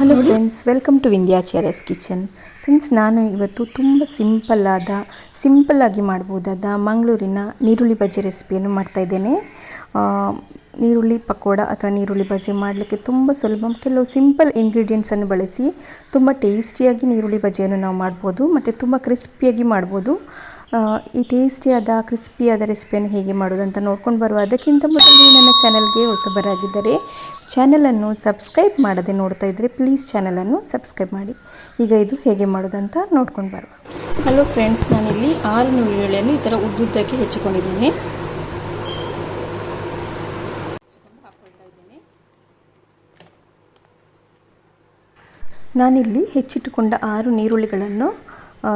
Hello friends, welcome to Vindhyacharya's kitchen. Friends, ನಾನು ಇವತ್ತು ತುಂಬ ಸಿಂಪಲ್ಲಾಗಿ ಮಾಡ್ಬೋದಾದ ಮಂಗಳೂರಿನ ನೀರುಳ್ಳಿ ಬಜ್ಜಿ ರೆಸಿಪಿಯನ್ನು ಮಾಡ್ತಾಯಿದ್ದೇನೆ. ನೀರುಳ್ಳಿ ಪಕೋಡ ಅಥವಾ ನೀರುಳ್ಳಿ ಬಜ್ಜಿ ಮಾಡಲಿಕ್ಕೆ ತುಂಬ ಸುಲಭ. ಕೆಲವು ಸಿಂಪಲ್ ಇಂಗ್ರೀಡಿಯೆಂಟ್ಸನ್ನು ಬಳಸಿ ತುಂಬ ಟೇಸ್ಟಿಯಾಗಿ ನೀರುಳ್ಳಿ ಬಜ್ಜಿಯನ್ನು ನಾವು ಮಾಡ್ಬೋದು ಮತ್ತು ತುಂಬ ಕ್ರಿಸ್ಪಿಯಾಗಿ ಮಾಡ್ಬೋದು. ಈ ಟೇಸ್ಟಿಯಾದ ಕ್ರಿಸ್ಪಿಯಾದ ರೆಸಿಪಿಯನ್ನು ಹೇಗೆ ಮಾಡೋದು ಅಂತ ನೋಡ್ಕೊಂಡು ಬರುವ. ಅದಕ್ಕಿಂತ ಮೊದಲು ನನ್ನ ಚಾನಲ್ಗೆ ಹೊಸಬರಾಗಿದ್ದರೆ ಚಾನಲನ್ನು ಸಬ್ಸ್ಕ್ರೈಬ್ ಮಾಡದೆ ನೋಡ್ತಾ ಇದ್ದರೆ ಪ್ಲೀಸ್ ಚಾನಲನ್ನು ಸಬ್ಸ್ಕ್ರೈಬ್ ಮಾಡಿ. ಈಗ ಇದು ಹೇಗೆ ಮಾಡೋದಂತ ನೋಡ್ಕೊಂಡು ಬರುವ. ಹಲೋ ಫ್ರೆಂಡ್ಸ್, ನಾನಿಲ್ಲಿ 6 ನೀರುಳ್ಳಿಯನ್ನು ಈ ಥರ ಉದ್ದುದ್ದಕ್ಕೆ ಹೆಚ್ಚಿಕೊಂಡಿದ್ದೇನೆ. ನಾನಿಲ್ಲಿ ಹೆಚ್ಚಿಟ್ಟುಕೊಂಡ 6 ನೀರುಳ್ಳಿಗಳನ್ನು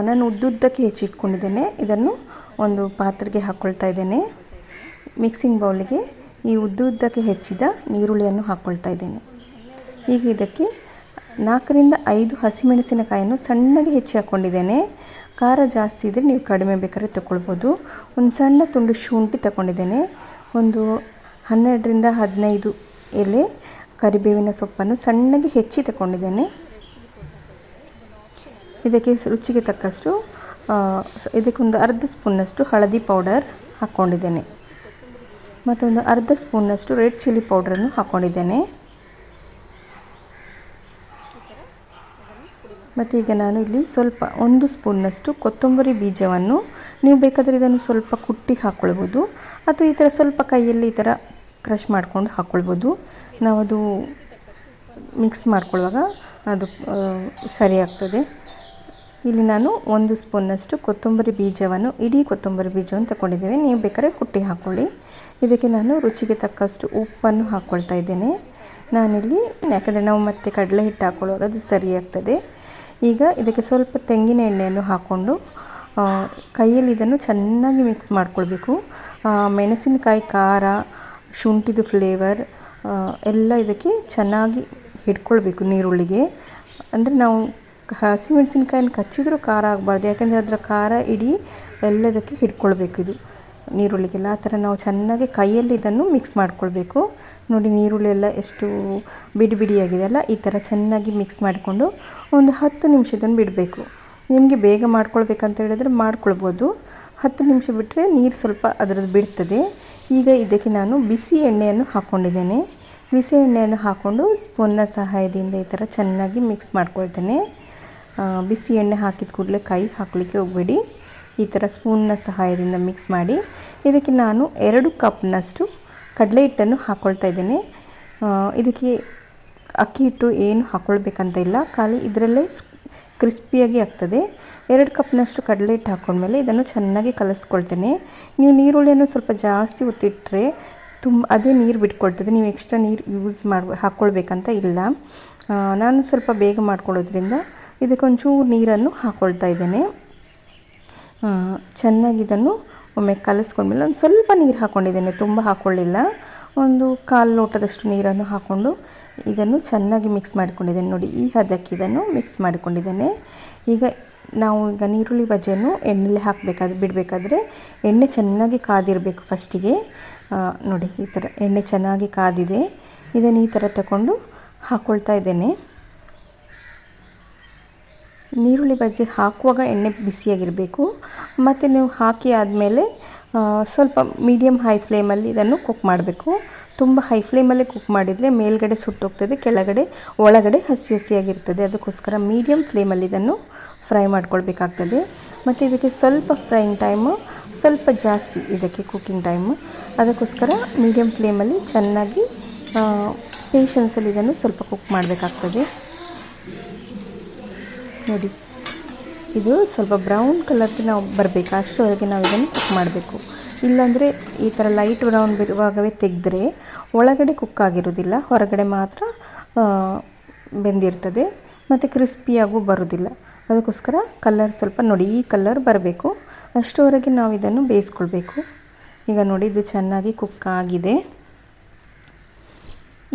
ನಾನು ಉದ್ದುದ್ದಕ್ಕೆ ಹೆಚ್ಚಿಟ್ಕೊಂಡಿದ್ದೇನೆ. ಇದನ್ನು ಒಂದು ಪಾತ್ರೆಗೆ ಹಾಕ್ಕೊಳ್ತಾ ಇದ್ದೇನೆ. ಮಿಕ್ಸಿಂಗ್ ಬೌಲಿಗೆ ಈ ಉದ್ದುದ್ದಕ್ಕೆ ಹೆಚ್ಚಿದ ನೀರುಳ್ಳಿಯನ್ನು ಹಾಕ್ಕೊಳ್ತಾ ಇದ್ದೇನೆ. ಈಗ ಇದಕ್ಕೆ 4 ರಿಂದ 5 ಹಸಿಮೆಣಸಿನಕಾಯಿಯನ್ನು ಸಣ್ಣಗೆ ಹೆಚ್ಚಿ ಹಾಕ್ಕೊಂಡಿದ್ದೇನೆ. ಖಾರ ಜಾಸ್ತಿ ಇದ್ದರೆ ನೀವು ಕಡಿಮೆ ಬೇಕಾದ್ರೆ ತಗೊಳ್ಬೋದು. ಒಂದು ಸಣ್ಣ ತುಂಡು ಶುಂಠಿ ತಗೊಂಡಿದ್ದೇನೆ. ಒಂದು 12 ರಿಂದ 15 ಎಲೆ ಕರಿಬೇವಿನ ಸೊಪ್ಪನ್ನು ಸಣ್ಣಗೆ ಹೆಚ್ಚಿ ತಗೊಂಡಿದ್ದೇನೆ. ಇದಕ್ಕೆ ರುಚಿಗೆ ತಕ್ಕಷ್ಟು ಇದಕ್ಕೊಂದು ಅರ್ಧ ಸ್ಪೂನ್ನಷ್ಟು ಹಳದಿ ಪೌಡರ್ ಹಾಕ್ಕೊಂಡಿದ್ದೇನೆ. ಮತ್ತೊಂದು ಅರ್ಧ ಸ್ಪೂನ್ನಷ್ಟು ರೆಡ್ ಚಿಲ್ಲಿ ಪೌಡ್ರನ್ನು ಹಾಕ್ಕೊಂಡಿದ್ದೇನೆ. ಮತ್ತು ಈಗ ನಾನು ಇಲ್ಲಿ ಸ್ವಲ್ಪ 1 ಸ್ಪೂನ್ನಷ್ಟು ಕೊತ್ತಂಬರಿ ಬೀಜವನ್ನು, ನೀವು ಬೇಕಾದರೆ ಇದನ್ನು ಸ್ವಲ್ಪ ಕುಟ್ಟಿ ಹಾಕ್ಕೊಳ್ಬೋದು ಅಥವಾ ಈ ಥರ ಸ್ವಲ್ಪ ಕೈಯಲ್ಲಿ ಈ ಥರ ಕ್ರಷ್ ಮಾಡ್ಕೊಂಡು ಹಾಕ್ಕೊಳ್ಬೋದು. ನಾವು ಅದು ಮಿಕ್ಸ್ ಮಾಡ್ಕೊಳ್ಳುವಾಗ ಅದು ಸರಿ ಆಗ್ತದೆ. ಇಲ್ಲಿ ನಾನು 1 ಸ್ಪೂನ್ನಷ್ಟು ಕೊತ್ತಂಬರಿ ಬೀಜವನ್ನು, ಇಡೀ ಕೊತ್ತಂಬರಿ ಬೀಜವನ್ನು ತಗೊಂಡಿದ್ದೇವೆ. ನೀವು ಬೇಕಾದ್ರೆ ಕುಟ್ಟಿ ಹಾಕ್ಕೊಳ್ಳಿ. ಇದಕ್ಕೆ ನಾನು ರುಚಿಗೆ ತಕ್ಕಷ್ಟು ಉಪ್ಪನ್ನು ಹಾಕ್ಕೊಳ್ತಾ ಇದ್ದೇನೆ. ನಾನಿಲ್ಲಿ ಯಾಕಂದರೆ ನಾವು ಮತ್ತೆ ಕಡಲೆ ಹಿಟ್ಟು ಹಾಕ್ಕೊಳ್ಳುವಾಗ ಅದು ಸರಿಯಾಗ್ತದೆ. ಈಗ ಇದಕ್ಕೆ ಸ್ವಲ್ಪ ತೆಂಗಿನ ಎಣ್ಣೆಯನ್ನು ಹಾಕ್ಕೊಂಡು ಕೈಯಲ್ಲಿ ಇದನ್ನು ಚೆನ್ನಾಗಿ ಮಿಕ್ಸ್ ಮಾಡ್ಕೊಳ್ಬೇಕು. ಮೆಣಸಿನಕಾಯಿ ಖಾರ, ಶುಂಠಿದು ಫ್ಲೇವರ್ ಎಲ್ಲ ಇದಕ್ಕೆ ಚೆನ್ನಾಗಿ ಹಿಡ್ಕೊಳ್ಬೇಕು ನೀರುಳ್ಳಿಗೆ. ಅಂದರೆ ನಾವು ಹಸಿಮೆಣಸಿನಕಾಯನ್ನು ಕಚ್ಚಿದ್ರೂ ಖಾರ ಆಗಬಾರ್ದು, ಯಾಕೆಂದರೆ ಅದರ ಖಾರ ಇಡೀ ಎಲ್ಲದಕ್ಕೆ ಹಿಡ್ಕೊಳ್ಬೇಕು ಇದು ನೀರುಳ್ಳಿಗೆಲ್ಲ. ಆ ಥರ ನಾವು ಚೆನ್ನಾಗಿ ಕೈಯಲ್ಲಿ ಇದನ್ನು ಮಿಕ್ಸ್ ಮಾಡ್ಕೊಳ್ಬೇಕು. ನೋಡಿ, ನೀರುಳ್ಳಿ ಎಲ್ಲ ಎಷ್ಟು ಬಿಡಿ ಬಿಡಿಯಾಗಿದೆ ಅಲ್ಲ. ಈ ಥರ ಚೆನ್ನಾಗಿ ಮಿಕ್ಸ್ ಮಾಡಿಕೊಂಡು ಒಂದು 10 ನಿಮಿಷದನ್ನು ಬಿಡಬೇಕು. ನಿಮಗೆ ಬೇಗ ಮಾಡ್ಕೊಳ್ಬೇಕಂತ ಹೇಳಿದ್ರೆ ಮಾಡ್ಕೊಳ್ಬೋದು. 10 ನಿಮಿಷ ಬಿಟ್ಟರೆ ನೀರು ಸ್ವಲ್ಪ ಅದರದ್ದು ಬಿಡ್ತದೆ. ಈಗ ಇದಕ್ಕೆ ನಾನು ಬಿಸಿ ಎಣ್ಣೆಯನ್ನು ಹಾಕ್ಕೊಂಡಿದ್ದೇನೆ. ಬಿಸಿ ಎಣ್ಣೆಯನ್ನು ಹಾಕ್ಕೊಂಡು ಸ್ಪೂನ್ನ ಸಹಾಯದಿಂದ ಈ ಥರ ಚೆನ್ನಾಗಿ ಮಿಕ್ಸ್ ಮಾಡ್ಕೊಳ್ತೇನೆ. ಬಿಸಿ ಎಣ್ಣೆ ಹಾಕಿದ ಕೂಡಲೇ ಕೈ ಹಾಕಲಿಕ್ಕೆ ಹೋಗಬೇಡಿ. ಈ ಥರ ಸ್ಪೂನ್ನ ಸಹಾಯದಿಂದ ಮಿಕ್ಸ್ ಮಾಡಿ ಇದಕ್ಕೆ ನಾನು 2 ಕಪ್ನಷ್ಟು ಕಡಲೆ ಹಿಟ್ಟನ್ನು ಹಾಕ್ಕೊಳ್ತಾ ಇದ್ದೇನೆ. ಇದಕ್ಕೆ ಅಕ್ಕಿ ಹಿಟ್ಟು ಏನು ಹಾಕ್ಕೊಳ್ಬೇಕಂತ ಇಲ್ಲ, ಖಾಲಿ ಇದರಲ್ಲೇ ಕ್ರಿಸ್ಪಿಯಾಗಿ ಆಗ್ತದೆ. 2 ಕಪ್ನಷ್ಟು ಕಡಲೆ ಹಿಟ್ಟು ಹಾಕ್ಕೊಂಡ್ಮೇಲೆ ಇದನ್ನು ಚೆನ್ನಾಗಿ ಕಲಿಸ್ಕೊಳ್ತೇನೆ. ನೀವು ನೀರುಳ್ಳಿಯನ್ನು ಸ್ವಲ್ಪ ಜಾಸ್ತಿ ಒತ್ತಿಟ್ಟರೆ ಅದೇ ನೀರು ಬಿಟ್ಕೊಳ್ತದೆ. ನೀವು ಎಕ್ಸ್ಟ್ರಾ ನೀರು ಹಾಕ್ಕೊಳ್ಬೇಕಂತ ಇಲ್ಲ. ನಾನು ಸ್ವಲ್ಪ ಬೇಗ ಮಾಡ್ಕೊಳ್ಳೋದ್ರಿಂದ ಇದಕ್ಕೊಂಚೂರು ನೀರನ್ನು ಹಾಕ್ಕೊಳ್ತಾ ಇದ್ದೇನೆ. ಚೆನ್ನಾಗಿ ಇದನ್ನು ಒಮ್ಮೆ ಕಲಿಸ್ಕೊಂಡ್ಮೇಲೆ ಒಂದು ಸ್ವಲ್ಪ ನೀರು ಹಾಕ್ಕೊಂಡಿದ್ದೇನೆ, ತುಂಬ ಹಾಕ್ಕೊಳ್ಳಿಲ್ಲ. ಒಂದು 1/4 ಲೋಟದಷ್ಟು ನೀರನ್ನು ಹಾಕ್ಕೊಂಡು ಇದನ್ನು ಚೆನ್ನಾಗಿ ಮಿಕ್ಸ್ ಮಾಡಿಕೊಂಡಿದ್ದೇನೆ. ನೋಡಿ, ಈ ಹದಕ್ಕೆ ಇದನ್ನು ಮಿಕ್ಸ್ ಮಾಡಿಕೊಂಡಿದ್ದೇನೆ. ಈಗ ನೀರುಳ್ಳಿ ಬಜ್ಜಿಯನ್ನು ಎಣ್ಣೆಲಿ ಬಿಡಬೇಕಾದ್ರೆ ಎಣ್ಣೆ ಚೆನ್ನಾಗಿ ಕಾದಿರಬೇಕು ಫಸ್ಟಿಗೆ. ನೋಡಿ, ಈ ಥರ ಎಣ್ಣೆ ಚೆನ್ನಾಗಿ ಕಾದಿದೆ. ಇದನ್ನು ಈ ಥರ ತಗೊಂಡು ಹಾಕ್ಕೊಳ್ತಾ ಇದ್ದೇನೆ. ನೀರುಳ್ಳಿ ಬಜ್ಜಿ ಹಾಕುವಾಗ ಎಣ್ಣೆ ಬಿಸಿಯಾಗಿರಬೇಕು. ಮತ್ತು ನೀವು ಹಾಕಿ ಆದಮೇಲೆ ಸ್ವಲ್ಪ ಮೀಡಿಯಮ್ ಹೈ ಫ್ಲೇಮಲ್ಲಿ ಇದನ್ನು ಕುಕ್ ಮಾಡಬೇಕು. ತುಂಬ ಹೈ ಫ್ಲೇಮಲ್ಲಿ ಕುಕ್ ಮಾಡಿದರೆ ಮೇಲ್ಗಡೆ ಸುಟ್ಟೋಗ್ತದೆ, ಒಳಗಡೆ ಹಸಿಯಾಗಿರ್ತದೆ. ಅದಕ್ಕೋಸ್ಕರ ಮೀಡಿಯಮ್ ಫ್ಲೇಮಲ್ಲಿ ಇದನ್ನು ಫ್ರೈ ಮಾಡ್ಕೊಳ್ಬೇಕಾಗ್ತದೆ. ಮತ್ತು ಇದಕ್ಕೆ ಸ್ವಲ್ಪ ಫ್ರೈಯಿಂಗ್ ಟೈಮು ಸ್ವಲ್ಪ ಜಾಸ್ತಿ, ಇದಕ್ಕೆ ಕುಕ್ಕಿಂಗ್ ಟೈಮು. ಅದಕ್ಕೋಸ್ಕರ ಮೀಡಿಯಮ್ ಫ್ಲೇಮಲ್ಲಿ ಚೆನ್ನಾಗಿ ಪೇಷನ್ಸಲ್ಲಿ ಇದನ್ನು ಸ್ವಲ್ಪ ಕುಕ್ ಮಾಡಬೇಕಾಗ್ತದೆ. ನೋಡಿ, ಇದು ಸ್ವಲ್ಪ ಬ್ರೌನ್ ಕಲರ್ಗೆ ನಾವು ಬರಬೇಕು, ಅಷ್ಟರವರೆಗೆ ನಾವು ಇದನ್ನು ಕುಕ್ ಮಾಡಬೇಕು. ಇಲ್ಲಾಂದರೆ ಈ ಥರ ಲೈಟ್ ಬ್ರೌನ್ ಬರುವಾಗವೇ ತೆಗೆದ್ರೆ ಒಳಗಡೆ ಕುಕ್ ಆಗಿರೋದಿಲ್ಲ, ಹೊರಗಡೆ ಮಾತ್ರ ಬೆಂದಿರ್ತದೆ ಮತ್ತು ಕ್ರಿಸ್ಪಿಯಾಗೂ ಬರೋದಿಲ್ಲ. ಅದಕ್ಕೋಸ್ಕರ ಕಲರ್ ಸ್ವಲ್ಪ ನೋಡಿ, ಈ ಕಲರ್ ಬರಬೇಕು, ಅಷ್ಟರವರೆಗೆ ನಾವು ಇದನ್ನು ಬೇಯಿಸ್ಕೊಳ್ಬೇಕು. ಈಗ ನೋಡಿ, ಇದು ಚೆನ್ನಾಗಿ ಕುಕ್ ಆಗಿದೆ.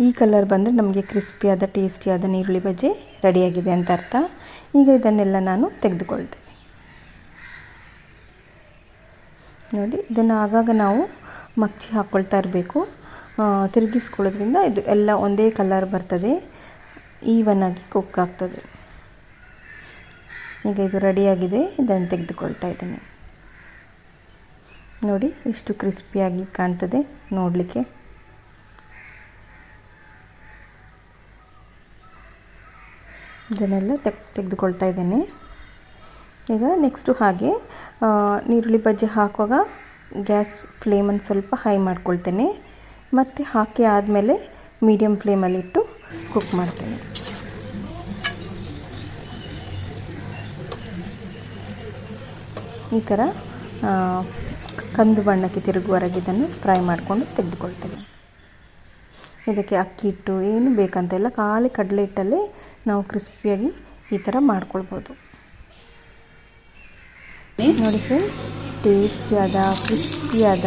ಈ ಕಲರ್ ಬಂದರೆ ನಮಗೆ ಕ್ರಿಸ್ಪಿಯಾದ ಟೇಸ್ಟಿಯಾದ ನೀರುಳ್ಳಿ ಬಜ್ಜಿ ರೆಡಿಯಾಗಿದೆ ಅಂತ ಅರ್ಥ. ಈಗ ಇದನ್ನೆಲ್ಲ ನಾನು ತೆಗೆದುಕೊಳ್ತೇನೆ. ನೋಡಿ, ಇದನ್ನು ಆಗಾಗ ನಾವು ಮಗ್ಚಿ ಹಾಕ್ಕೊಳ್ತಾ ಇರಬೇಕು. ತಿರುಗಿಸ್ಕೊಳ್ಳೋದ್ರಿಂದ ಇದು ಎಲ್ಲ ಒಂದೇ ಕಲರ್ ಬರ್ತದೆ. ಈವನ್ ಆಗಿ ಕುಕ್ ಆಗ್ತದೆ. ಈಗ ಇದು ರೆಡಿಯಾಗಿದೆ, ಇದನ್ನು ತೆಗೆದುಕೊಳ್ತಾ ಇದ್ದೇನೆ. ನೋಡಿ ಇಷ್ಟು ಕ್ರಿಸ್ಪಿಯಾಗಿ ಕಾಣ್ತದೆ ನೋಡಲಿಕ್ಕೆ. ಇದನ್ನೆಲ್ಲ ತೆಗೆದುಕೊಳ್ತಾ ಇದ್ದೇನೆ. ಈಗ ನೆಕ್ಸ್ಟು ಹಾಗೆ ನೀರುಳ್ಳಿ ಬಜ್ಜಿ ಹಾಕುವಾಗ ಗ್ಯಾಸ್ ಫ್ಲೇಮನ್ನು ಸ್ವಲ್ಪ ಹೈ ಮಾಡ್ಕೊಳ್ತೇನೆ. ಮತ್ತು ಹಾಕಿ ಆದಮೇಲೆ ಮೀಡಿಯಮ್ ಫ್ಲೇಮಲ್ಲಿಟ್ಟು ಕುಕ್ ಮಾಡ್ತೇನೆ. ಈ ಥರ ಕಂದು ಬಣ್ಣಕ್ಕೆ ತಿರುಗುವವರೆಗೆ ಇದನ್ನು ಫ್ರೈ ಮಾಡಿಕೊಂಡು ತೆಗೆದುಕೊಳ್ತೇನೆ. ಇದಕ್ಕೆ ಅಕ್ಕಿ ಹಿಟ್ಟು ಏನು ಬೇಕಂತ ಇಲ್ಲ, ಖಾಲಿ ಕಡಲೆ ಹಿಟ್ಟಲ್ಲೇ ನಾವು ಕ್ರಿಸ್ಪಿಯಾಗಿ ಈ ಥರ ಮಾಡ್ಕೊಳ್ಬೋದು. ನೋಡಿ ಫ್ರೆಂಡ್ಸ್, ಟೇಸ್ಟಿಯಾದ ಕ್ರಿಸ್ಪಿಯಾದ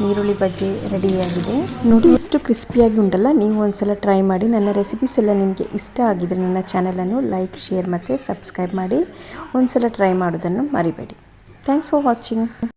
ನೀರುಳ್ಳಿ ಬಜ್ಜಿ ರೆಡಿಯಾಗಿದೆ. ನೋಡಿ ಎಷ್ಟು ಕ್ರಿಸ್ಪಿಯಾಗಿ ಉಂಟಲ್ಲ. ನೀವು ಒಂದ್ಸಲ ಟ್ರೈ ಮಾಡಿ. ನನ್ನ ರೆಸಿಪೀಸ್ ಎಲ್ಲ ನಿಮಗೆ ಇಷ್ಟ ಆಗಿದ್ರೆ ನನ್ನ ಚಾನಲನ್ನು ಲೈಕ್, ಶೇರ್ ಮತ್ತು ಸಬ್ಸ್ಕ್ರೈಬ್ ಮಾಡಿ. ಒಂದ್ಸಲ ಟ್ರೈ ಮಾಡೋದನ್ನು ಮರಿಬೇಡಿ. Thanks for watching.